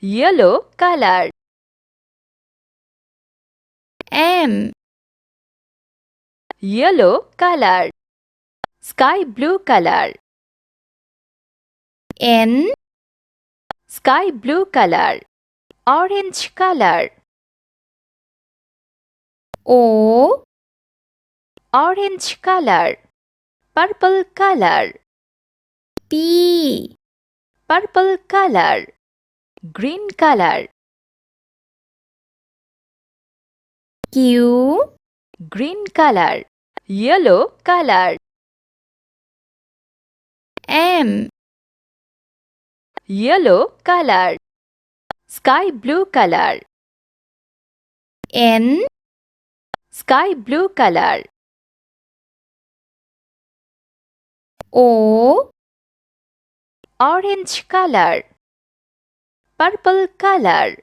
yellow color. M, Yellow color. Sky blue color. N, Sky blue color. Orange color. O, Orange color. Purple color. P, Purple color. Green color. Q, Green color. Yellow color. M, Yellow color. Sky blue color. N, Sky blue color. O, Orange color. Purple color.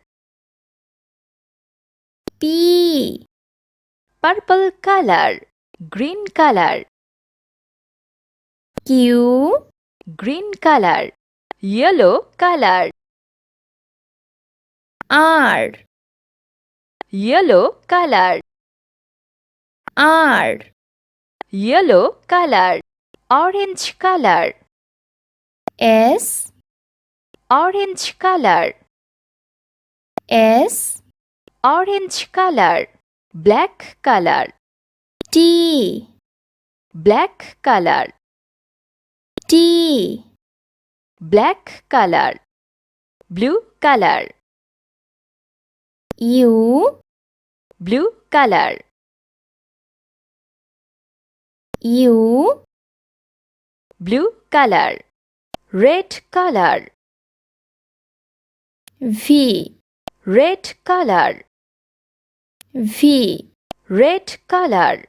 P, Purple color. Green color. Q, Green color. Yellow color. R, Yellow color. R, Yellow color. Orange color. S, Orange color. S, Orange color. Black color. T, Black color. T, Black color. Blue color. U, Blue color. U, Blue color. Red color. V, Red color. V, Red color.